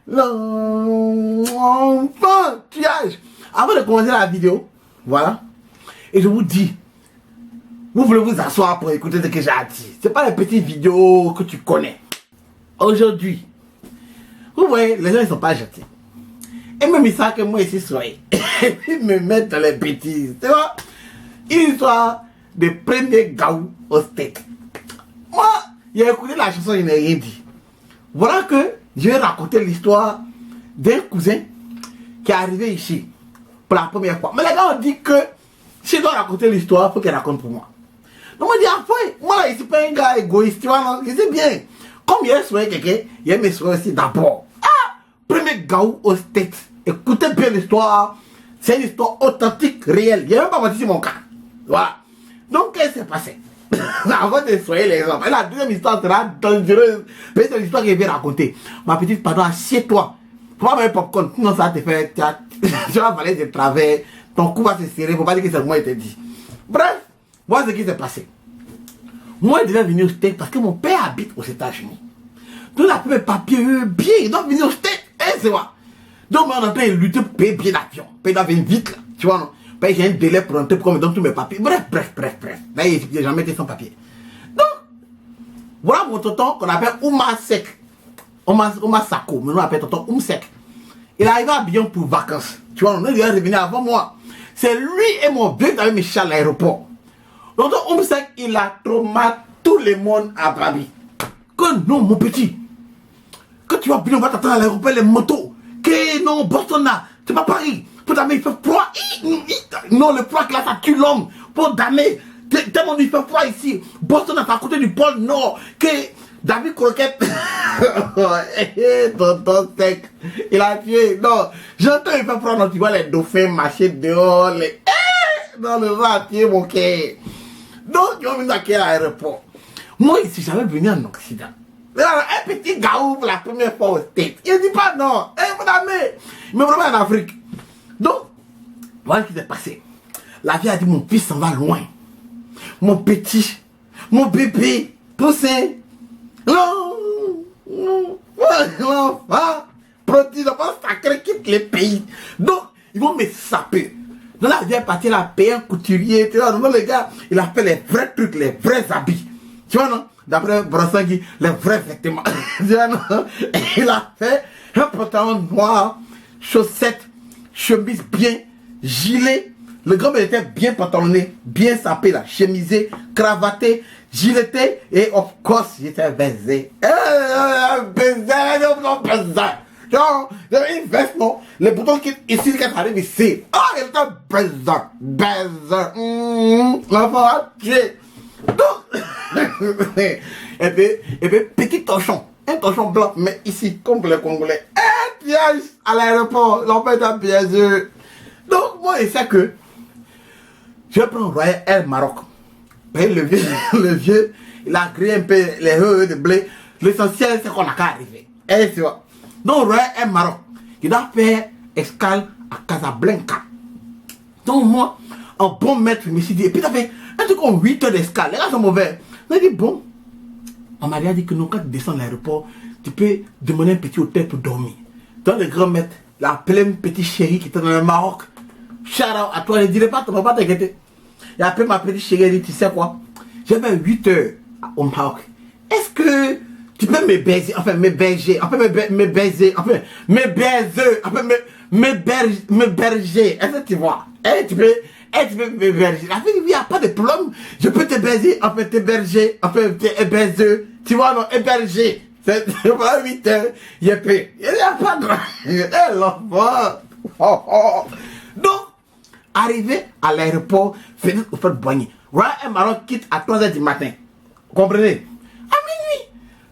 L'enfantillage. Avant de commencer la vidéo, voilà, et je vous dis, vous voulez vous asseoir pour écouter ce que j'ai à dire. C'est pas les petites vidéos que tu connais. Aujourd'hui, vous voyez, les gens ils sont pas gentils. Et même ils savent que moi ici soyez. Ils me mettent dans les bêtises. Tu vois? Une histoire de premier gaou au steak. Moi, j'ai écouté la chanson, je n'ai rien dit. Voilà que je vais raconter l'histoire d'un cousin qui est arrivé ici pour la première fois. Mais les gars ont dit que si je dois raconter l'histoire, il faut qu'elle raconte pour moi. Donc moi je dis, après, moi là, je ne suis pas un gars égoïste, tu vois, non, je sais bien. Comme il y a soigné quelqu'un, il y a mes soins aussi d'abord. Ah, premier gaou au steak. Écoutez bien l'histoire. C'est une histoire authentique, réelle. Il n'y a même pas menti sur mon cas. Voilà. Donc, qu'est-ce qui s'est passé? Avant de soigner les gens. La deuxième histoire sera dangereuse. Mais c'est l'histoire que je vais raconter. Ma petite, pardon, assieds-toi. Faut pas mettre popcorn. Sinon, ça va te faire. Tu vas valer de travers. Ton cou va se serrer. Faut pas dire que c'est moi qui te dit. Bref, voilà ce qui s'est passé. Moi, je devais venir au States parce que mon père habite aux États-Unis. Donc, la première papier, bien, il doit venir au States. Eh, c'est moi. Donc, moi, on est en train de lutter pour payer bien l'avion. Il doit venir vite, là. Tu vois, non? J'ai un délai pour rentrer pour qu'on me donne tous mes papiers. Bref. Là, il n'a jamais été sans papier. Donc, voilà mon tonton qu'on appelle Ouma Sek. Ouma Sako. Mais nous, on appelle tonton Oum Sek. Il est arrivé à Bion pour vacances. Tu vois, il est revenu avant moi. C'est lui et mon vieux qui avaient mis à l'aéroport. Donc, Oum Sek, il a traumatisé tout le monde à Brabi. Que non, mon petit. Quand tu vas venir, on va t'attendre à l'aéroport, les motos. Que non, Boston là, c'est pas Paris. Pour damer, il fait froid. Non, le froid là, ça tue l'homme. Pour damer, tellement il fait froid ici. Boston est à côté du pôle Nord. Que David Croquette. Tonton Sec. Il a tué. Non, j'entends il fait froid. Non, tu vois les dauphins marcher dehors. Non, le vent a tué mon cœur. Donc, ils vont venir à l'aéroport. Moi, ici, j'avais venu en Occident. Un petit gaou pour la première fois au States. Il ne dit pas non. Vous damer. Il me remet en Afrique. Donc, voilà ce qui s'est passé. La vie a dit, mon fils s'en va loin. Mon petit, mon bébé, poussé. Non, produit, pas sacré, quitte les pays. Donc, ils vont me saper. Donc, la vie est partie, elle a payé un couturier. Tu vois, donc, le gars, il a fait les vrais trucs, les vrais habits. Tu vois, non? D'après Brassangui, les vrais vêtements. Tu vois, non? Il a fait un pantalon noir, chaussettes, chemise bien, gilet. Le grand était bien pantalonné, bien sapé, là, chemisé, cravaté, gileté, et of course, il était baisé. Baisé. Genre, j'avais une veste, non? Les boutons qui, ici, quand arrive ici. Ah, il était baisé. L'enfant a tué. Donc, et puis, petit torchon. Un torchon blanc, mais ici, comme pour les Congolais. Un piège à l'aéroport, l'enfant est un piège. Donc, moi, je sais que je vais prendre Royal Air Maroc. Le vieux, il a créé un peu les de blé. L'essentiel, c'est qu'on n'a qu'à arriver. Et tu vois. Donc, Royal Air Maroc, il doit faire escale à Casablanca. Donc, moi, un bon maître, je me suis dit, et puis, ça fait un truc comme 8 heures d'escale. Les gars sont mauvais. On m'a dit, bon. On m'a dit que non, quand tu descends à l'aéroport, tu peux demander un petit hôtel pour dormir. Donc, le grand maître, il a appelé un petit chéri qui était dans le Maroc. Shout out à toi, je ne dirai pas, tu ne vas pas t'inquiéter. Il a appelé ma petite chérie, il dit, tu sais quoi? J'avais 8 heures au Maroc. Est-ce que tu peux me baiser, enfin me baiser, enfin me baiser, enfin me baiser, enfin me berger. Est-ce que tu vois? Tu peux me berger. La fille, il n'y a pas de problème. Je peux te baiser, enfin te berger, enfin te baiser. Tu vois, non, héberger. C'est pas 8 heures. Il n'y a pas de... l'enfant. Donc, arrivé à l'aéroport, Félix au fait boigner. Royal Maroc quitte à 3 h du matin. Vous comprenez? À minuit.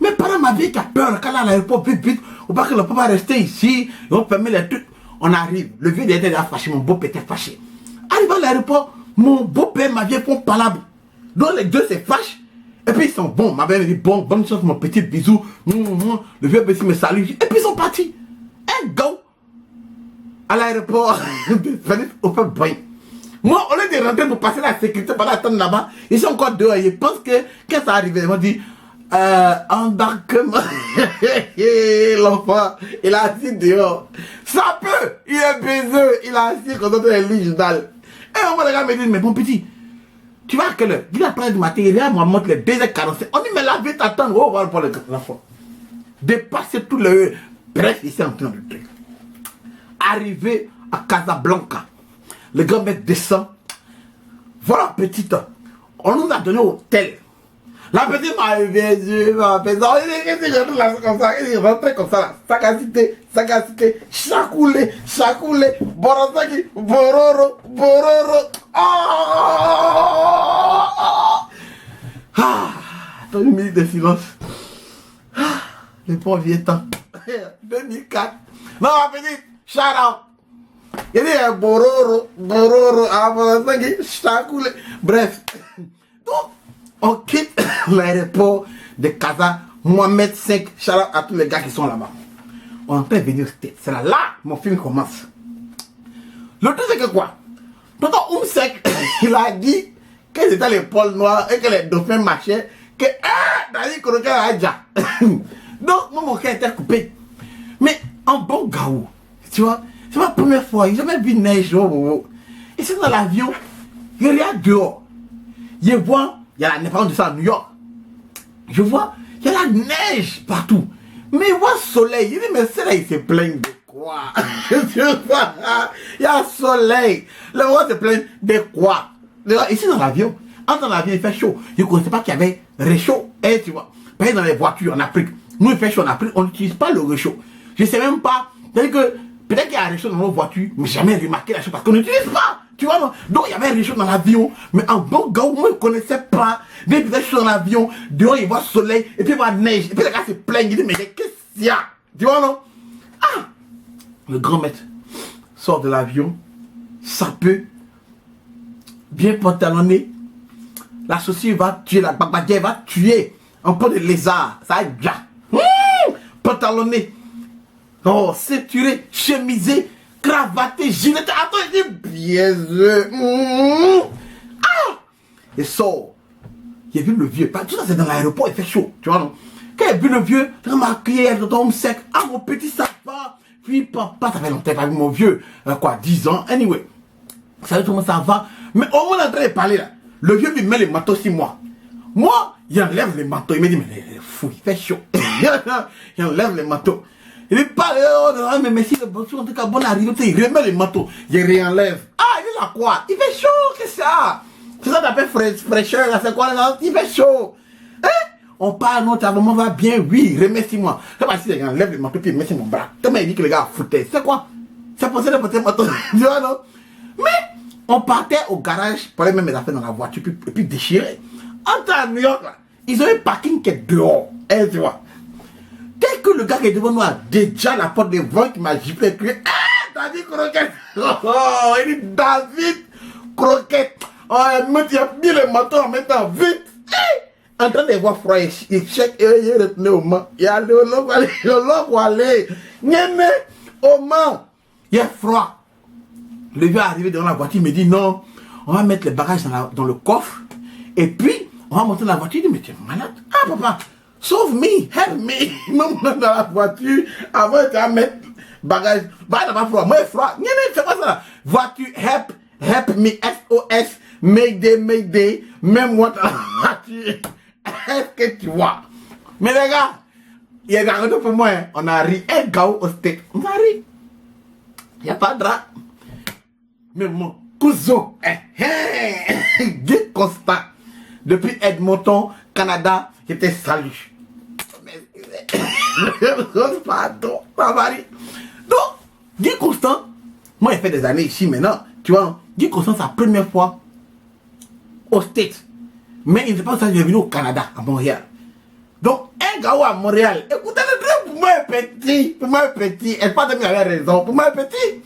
Mes parents m'avaient qui a peur quand à l'aéroport, vite, ou pas que le papa rester ici, ils vont fermer les trucs. On arrive. Le vieux était déjà fâché, mon beau-père était fâché. Arrivé à l'aéroport, mon beau-père m'a vient pour palabre. Donc les deux se fâchent. Et puis ils sont bons. Ma mère me dit, bon, bonne chance, mon petit bisou. Le vieux petit me salue. Et puis ils sont partis. Un gars à l'aéroport de Félix au fait boigner. Moi, au lieu de rentrer pour passer la sécurité, pour attendre là-bas, ils sont encore dehors. Ils pensent que quand ça arrive, ils m'ont dit, embarquement. L'enfant, il a assis dehors. Ça peut, il est baiseux, il a assis comme dans les lits journal. Et on va le gars me dit, mais bon petit, tu vas à quelle heure? Il a parlé du matin, il est à moi montre les 2h45. On dit, mais la vie t'attend, on va pour les enfants. Dépasser tout le... Bref, il s'est en train de truc. Arrivé à Casablanca, le grand maître descend. Voilà, petite, on nous a donné hôtel. La petite m'a réveillé, m'a fait ça. Il est comme ça, il est rentré comme ça, sagacité, chacoulé, borosaki, bororo. Attends une minute de silence. Le pauvre vieux temps. 2004. Non, ma petite, shout out. Il est bororo, borosaki, chacoulé. Bref. Donc, on quitte l'aéroport de Casa, Mohamed V, shout out à tous les gars qui sont là-bas. On peut venir, c'est là, mon film commence. Le truc c'est que quoi? Tonton Oumsek, il a dit que c'était les pôles noirs et que les dauphins marchaient, que Dali Kroket a déjà. Donc, moi, mon cœur était coupé. Mais en bon gaou, tu vois, c'est ma première fois, j'ai jamais vu neige. Et c'est dans l'avion, il regarde dehors. Je vois, il y a la neige, par exemple, à New York. Je vois, il y a la neige partout. Mais il voit le soleil. Il dit, mais c'est là, il se plaigne de quoi? Il y a le soleil. Le roi se plaigne de quoi? Ici dans l'avion, entre dans l'avion, il fait chaud. Je ne connaissais pas qu'il y avait réchaud. Et tu vois, par exemple, dans les voitures en Afrique, nous, il fait chaud en Afrique, on n'utilise pas le réchaud. Je ne sais même pas. C'est-à-dire que peut-être qu'il y a un réchaud dans nos voitures, mais jamais remarqué la chose parce qu'on n'utilise pas. Tu vois, non? Donc il y avait un réchaud dans l'avion, mais en bon gars, moi je ne connaissais pas. Dès que je suis dans l'avion, dehors il voit le soleil, et puis il voit la neige, et puis les gars se plaignent, il dit, mais qu'est-ce qu'il y a? Tu vois, non? Ah! Le grand maître sort de l'avion, sapeux, bien pantalonné. La saucisse va tuer, la babadière va tuer un peu de lézard, ça va être bien. Pantalonné. Oh, ceinturé, chemisé, cravaté, gilet. Attends, il dit bien. Ah! Il sort. Il a vu le vieux. Tout ça, c'est dans l'aéroport, il fait chaud. Tu vois, non? Quand il a vu le vieux, il m'a crié, il tombe sec. Ah, mon petit, ça va. Puis, papa, ça fait longtemps, pas vu mon vieux. Quoi, 10 ans. Anyway. Vous savez comment ça va? Mais au moment d'entrer et parler, là, le vieux lui met les manteaux sur moi. Moi, il enlève les manteaux. Il me dit, mais il est fou, il fait chaud. Il enlève les manteaux. Il est pas, mais merci, en tout cas, bonne arrivée, il remet les manteaux, il réenlève. Ah, il est là quoi? Il fait chaud, qu'est-ce que c'est ça? C'est ça t'appelle fraîcheur, là, c'est quoi là? Il fait chaud. Hein? On parle, non, ta maman va bien, oui, remercie-moi. C'est pas si les gars enlèvent les manteaux, puis remercie mon bras. Comment il dit que les gars foutaient? C'est quoi? C'est pour ça de porter le manteau. Tu vois, non? Mais, on partait au garage, pour aller mettre mes affaires dans la voiture, et puis déchirer. Entre à New York, là, ils ont un parking qui est dehors. Et tu vois. Dès que le gars qui est devant nous a déjà la porte de voix qui m'a giflé, il dit, David Croquette. Oh, il dit David Croquette. Oh, il a mis le manteau en même temps, vite. En train de voir froid, il check, il est retourné au Mans. Il a allé au aller. Au Mans. Il est froid. Le vieux est arrivé devant la voiture, il me dit non, on va mettre les bagages dans le coffre. Et puis, on va monter dans la voiture. Il dit, mais tu es malade. Ah, papa. Sauve me, help me. Il m'a monté dans la voiture avant de mettre bagage. Bah, il n'a pas froid. Moi, il est froid. C'est pas ça. Voiture, help me, SOS, Mayday, même moi dans la voiture. Est-ce que tu vois? Mais les gars, il y a des gars pour moi. Hein. On a ri. Un gars au steak. On a ri. Il n'y a pas de drap. Mais mon cousin, Guy Constant, depuis Edmonton, Canada, j'étais salut. Pardon, donc, Guy Constant, moi il fait des années ici maintenant, tu vois, Guy Constant, c'est la première fois au States. Mais il ne sait pas ça, il est venu au Canada, à Montréal. Donc, un gars à Montréal, écoutez le truc, pour moi un petit, et pas de m'y avoir raison, pour moi un petit,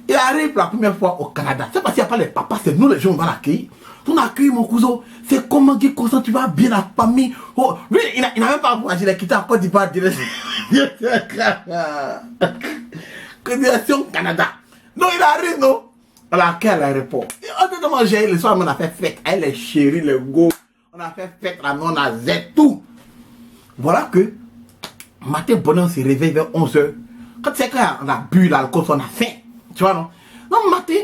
il arrive la première fois au Canada. C'est parce qu'il n'y a pas les papas, c'est nous les gens, on va l'accueillir. On a accueilli mon cousin. C'est comment Guy Constant, tu vas bien la famille. Oh, lui, il n'a même pas voyagé, il a quitté en Côte d'Ivoire. Direction Canada. Donc il arrive, non? On l'a accueilli à l'aéroport. On a mangé le soir, on a fait fête. Elle est chérie, le go. On a fait fête, là, on a zé tout. voilà que, matin, bonheur, on se réveille vers 11h. Quand c'est qu'on a bu l'alcool, on a faim. Tu vois, non? Donc, matin,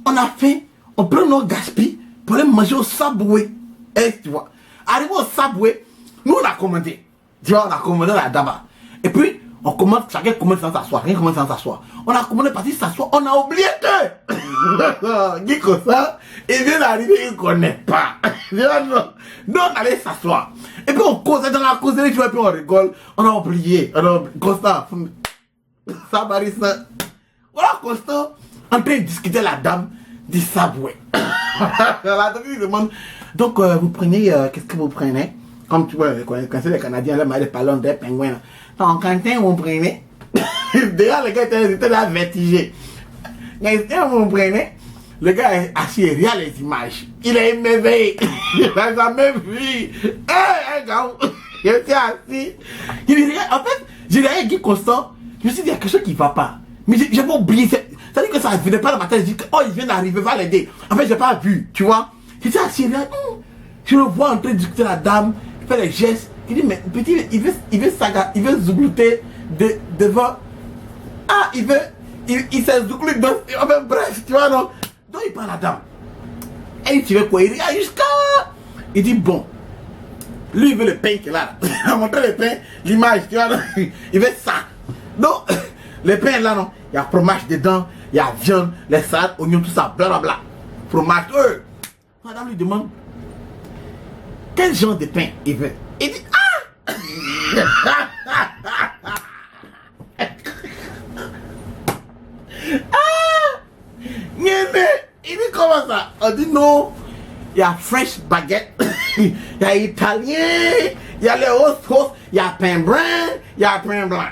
on a faim, on prend nos gaspilles pour aller manger au Subway. Tu vois? Arrivé au Subway, nous, on a commandé. Tu vois, on a commandé là-bas. Et puis, on commande, chacun commande sans s'asseoir. Rien commande sans s'asseoir. On a commandé parce qu'il s'assoit. On a oublié que. Dit comme ça, il vient d'arriver, il ne connaît pas. Donc, on allait s'asseoir. Et puis, on causait dans la causerie, tu vois, et puis on rigole. On a oublié. Constant. Ça, Marissa. Voilà, Constant, en train de discuter la dame du Subway. La dame lui demande, donc, vous prenez, qu'est-ce que vous prenez? Comme tu vois, quand c'est les Canadiens, là, les ballons des pingouins. Donc, quand vous prenez, déjà, le gars était là vertigé. Quand vous prenez, le gars est assis, il regarde les images. Il est émerveillé. Il n'a jamais vu. Gars, il était assis. Il dit, en fait, j'ai regardé Guy Constant. Je me suis dit, il y a quelque chose qui ne va pas. Mais j'ai pas oublié. C'est-à-dire que ça ne venait pas le matin. Je dis, oh, il vient d'arriver, va l'aider. En fait, je n'ai pas vu, tu vois. J'étais assis, je le vois en train de discuter la dame. Il fait les gestes. Il dit, mais petit, il veut zouglouter devant. Ah, il s'est zouglouté dans. Enfin, bref, tu vois, non. Donc, il parle à la dame. Et il tire quoi? Il dit, ah, jusqu'à. Il dit, bon. Lui, il veut le pain qu'il a là. Il a montré le pain, l'image, tu vois, non. Il veut ça. Donc, le pain là, non. Il y a fromage dedans, il y a viande, les salades, oignons, tout ça, blablabla. Fromage, madame lui demande quel genre de pain il veut. Il dit, ah! Il dit, comment ça? On dit non, il y a fresh baguette, il y a italien, il y a les hauts, il y a pain brun, il y a pain blanc.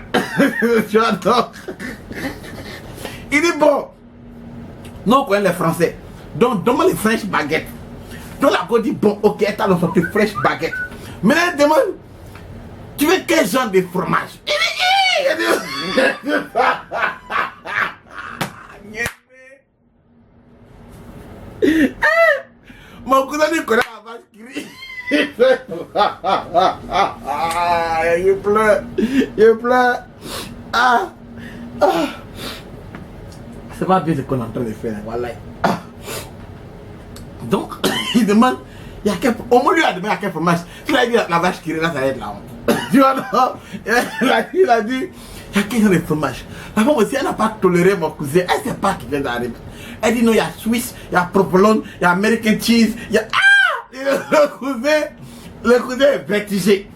Tu vois, donc. Il dit, bon, nous on connaît les Français, donc donne-moi les fresh baguettes. Donc la côte dit, bon, ok, t'as le sorti fresh baguette. Maintenant, elle demande, tu veux quel genre de fromage? Il dit, mon cousin dit connaît la vache qui il pleure. C'est pas bien ce qu'on est en train de faire, voilà. Donc, il demande, il y a quel, au moins lui a demandé à quel fromage. Il a dit la vache qui rit là, ça va être la honte. Tu vois, non? Il a dit, il y a quel genre de fromage. La femme aussi, elle n'a pas toléré mon cousin. Elle ne sait pas qui vient d'arriver. Elle dit non, il y a Suisse, il y a provolone, il y a American cheese, il y a. Le cousin est vertigé.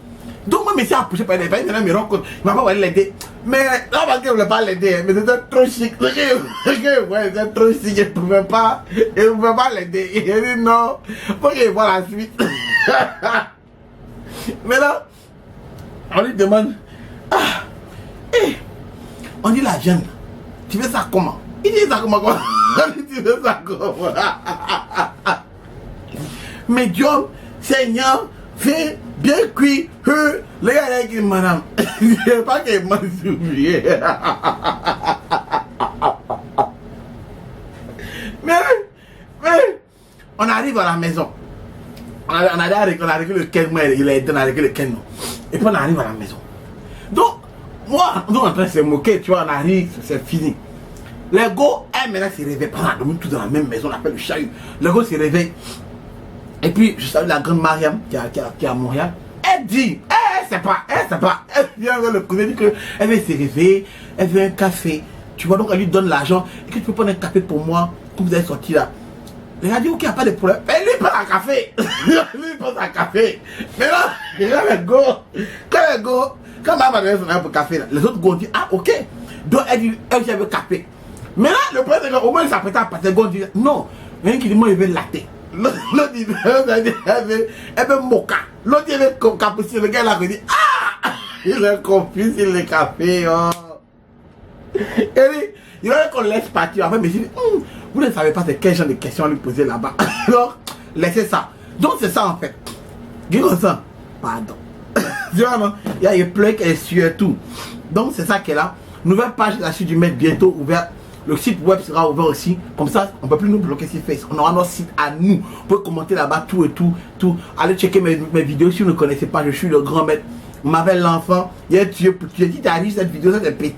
Donc, moi, monsieur a poussé par les pays, il me rend compte, il ne va pas aller l'aider. Mais là, parce qu'il ne voulait pas l'aider, mais c'était trop chic. C'était trop chic, il ne pouvait pas l'aider. Il a dit non, faut qu'il voit la suite. Mais là, on lui demande, on dit la viande, tu veux ça comment? Il dit ça comment? Tu veux ça comment? Médium, saignant, fait, bien cuit, les gars, il dit, madame, je ne sais pas qu'il m'a oublié. Mais, on arrive à la maison. On arrive le 15 mois, il a aidé, on a réglé le 15 mois. Et puis on arrive à la maison. Donc, moi, nous on est en train de se moquer, tu vois, on arrive, c'est fini. Les gars, elle maintenant se réveille, on a dormi tous dans la même maison, on appelle le chahut. Les gars se réveille. Et puis, je salue la grande Mariam qui est à Montréal. Elle dit, elle sait pas. Elle vient vers le cousin, elle dit qu'elle veut se réveiller, elle veut un café. Tu vois, donc elle lui donne l'argent. Et que tu peux prendre un café pour moi, comme vous allez sortir là. Elle a dit, ok, il n'y a pas de problème. Mais lui, il prend un café. Lui, il prend un café. Mais là, les gars, quand maman donné son argent pour le café, là, les autres gars disent, ah, ok. Donc elle dit, elle veut café. Mais là, le premier gars, au moins il s'apprête à passer, le gars dit, non. Rien qui dit, moi, il veut latte. L'autre dit, elle veut mocha. L'autre dit, elle veut cappuccino. Le gars là, il dit, ah, il est confus sur le café. Oh. Il va qu'on laisse partir. Après, mais je dis, vous ne savez pas c'est quel genre de questions à lui poser là-bas. Alors, laissez ça. Donc, c'est ça en fait. Dis-moi ça. Pardon. Tu vois, non? Il y a une plaque et sur tout. Donc, c'est ça qui est là. Nouvelle page de la suite du maître bientôt ouverte. Le site web sera ouvert aussi. Comme ça, on ne peut plus nous bloquer sur Facebook. On aura notre site à nous. Vous pouvez commenter là-bas tout et tout. Allez checker mes vidéos si vous ne connaissez pas. Je suis le grand maître. On m'appelle l'enfant. Il est tué pour tuer. Qui t'arrive cette vidéo, ça c'est petit.